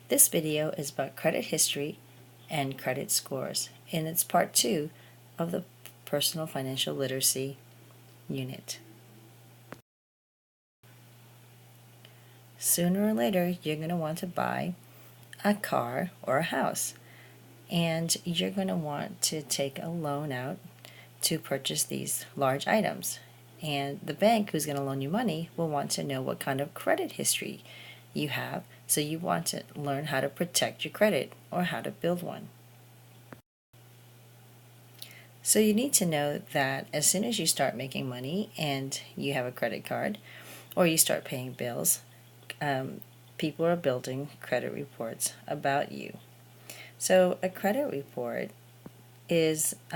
This video is about credit history and credit scores, and it's part 2 of the Personal Financial Literacy unit. Sooner or later, you're going to want to buy a car or a house, and you're going to want to take a loan out to purchase these large items. And the bank who's going to loan you money will want to know what kind of credit history you have, so you want to learn how to protect your credit or how to build one. So you need to know that as soon as you start making money and you have a credit card or you start paying bills, people are building credit reports about you. So a credit report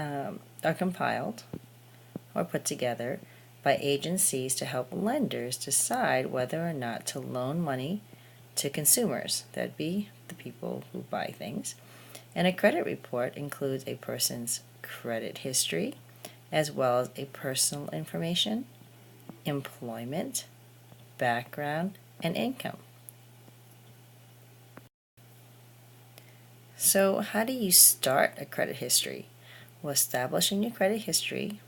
are compiled or put together by agencies to help lenders decide whether or not to loan money to consumers. That'd be the people who buy things. And a credit report includes a person's credit history, as well as a personal information, employment, background, and income. So how do you start a credit history? Well, establishing your credit history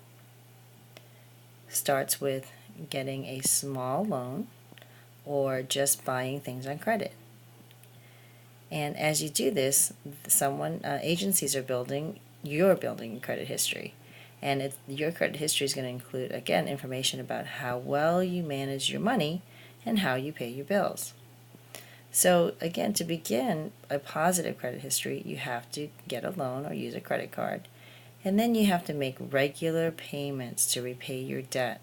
starts with getting a small loan or just buying things on credit. And as you do this, agencies are building your credit history. And your credit history is going to include, again, information about how well you manage your money and how you pay your bills. So again, to begin a positive credit history, you have to get a loan or use a credit card. And then you have to make regular payments to repay your debt.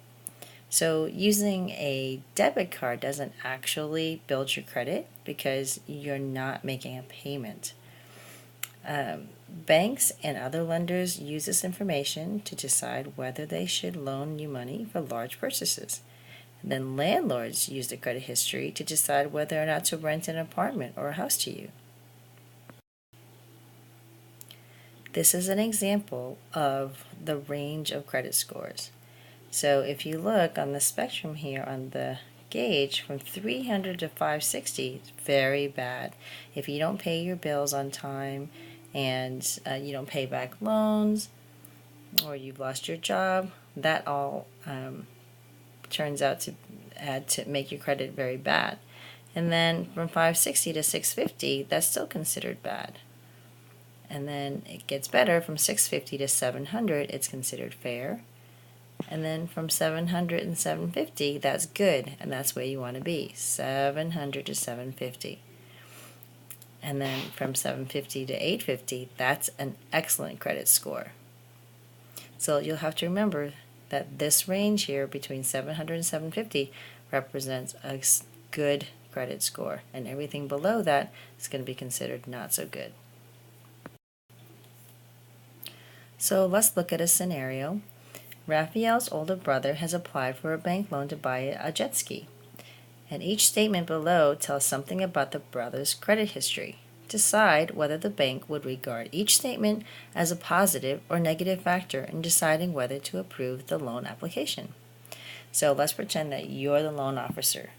So using a debit card doesn't actually build your credit because you're not making a payment. Banks and other lenders use this information to decide whether they should loan you money for large purchases. And then landlords use the credit history to decide whether or not to rent an apartment or a house to you. This is an example of the range of credit scores. So if you look on the spectrum here on the gauge from 300 to 560, it's very bad. If you don't pay your bills on time and you don't pay back loans or you've lost your job, that all turns out to make your credit very bad. And then from 560 to 650, that's still considered bad. And then it gets better from 650 to 700, it's considered fair. And then from 700 and 750, that's good, and that's where you want to be, 700 to 750. And then from 750 to 850, that's an excellent credit score. So you'll have to remember that this range here between 700 and 750 represents a good credit score, and everything below that is going to be considered not so good. So let's look at a scenario. Raphael's older brother has applied for a bank loan to buy a jet ski, and each statement below tells something about the brother's credit history. Decide whether the bank would regard each statement as a positive or negative factor in deciding whether to approve the loan application. So let's pretend that you're the loan officer.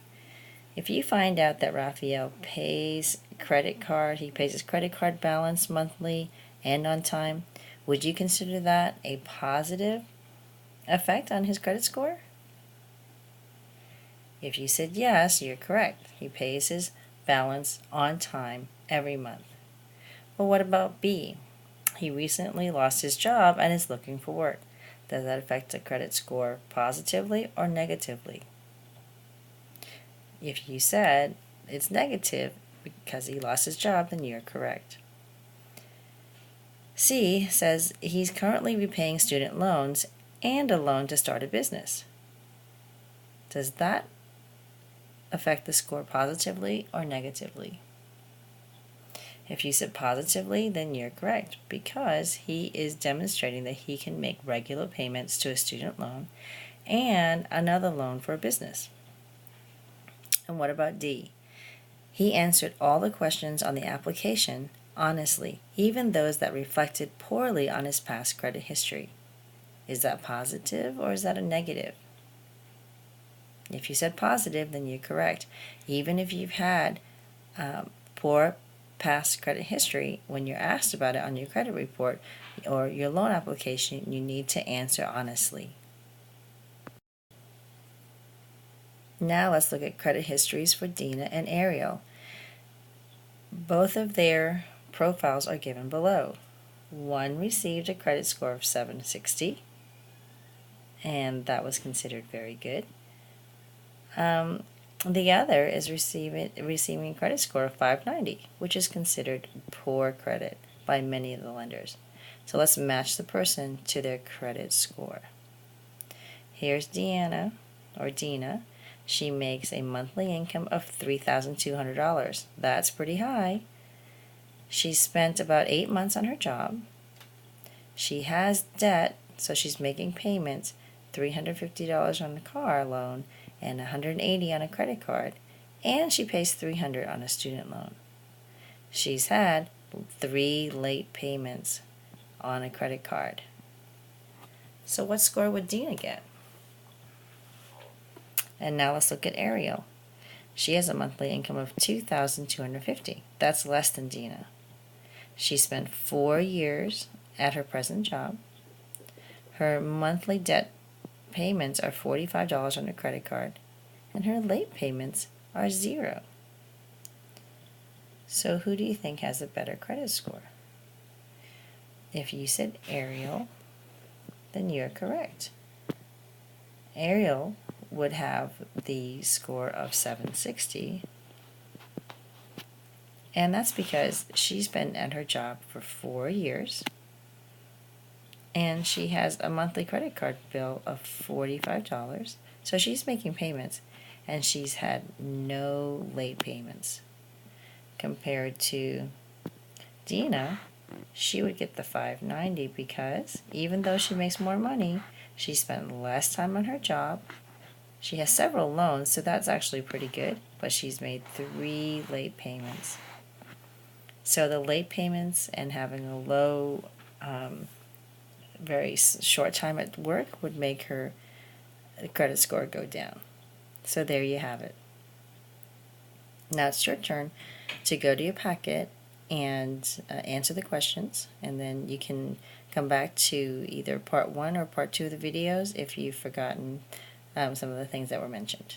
If you find out that Raphael pays his credit card balance monthly and on time, would you consider that a positive effect on his credit score? If you said yes, you're correct. He pays his balance on time every month. Well, what about B? He recently lost his job and is looking for work. Does that affect the credit score positively or negatively? If you said it's negative because he lost his job, then you're correct. C says he's currently repaying student loans and a loan to start a business. Does that affect the score positively or negatively? If you said positively, then you're correct because he is demonstrating that he can make regular payments to a student loan and another loan for a business. And what about D? He answered all the questions on the application honestly, even those that reflected poorly on his past credit history. Is that positive or is that a negative? If you said positive, then you're correct. Even if you've had poor past credit history, when you're asked about it on your credit report or your loan application, you need to answer honestly. Now let's look at credit histories for Dina and Ariel. Both of their profiles are given below. One received a credit score of 760, and that was considered very good. The other is receiving a credit score of 590, which is considered poor credit by many of the lenders. So let's match the person to their credit score. Here's Deanna, or Dina. She makes a monthly income of $3,200. That's pretty high. She spent about 8 months on her job. She has debt, so she's making payments, $350 on the car loan and $180 on a credit card, and she pays $300 on a student loan. She's had 3 late payments on a credit card. So what score would Dina get? And now let's look at Ariel. She has a monthly income of $2,250. That's less than Dina. She spent 4 years at her present job. Her monthly debt payments are $45 on her credit card, and her late payments are $0. So who do you think has a better credit score? If you said Ariel, then you're correct. Ariel would have the score of 760, and that's because she's been at her job for 4 years, and she has a monthly credit card bill of $45, so she's making payments, and she's had no late payments. Compared to Dina, she would get the 590 because even though she makes more money, she spent less time on her job. She has several loans, so that's actually pretty good, but she's made 3 late payments. So the late payments and having a low, very short time at work would make her credit score go down. So there you have it. Now it's your turn to go to your packet and answer the questions, and then you can come back to either part 1 or part 2 of the videos if you've forgotten some of the things that were mentioned.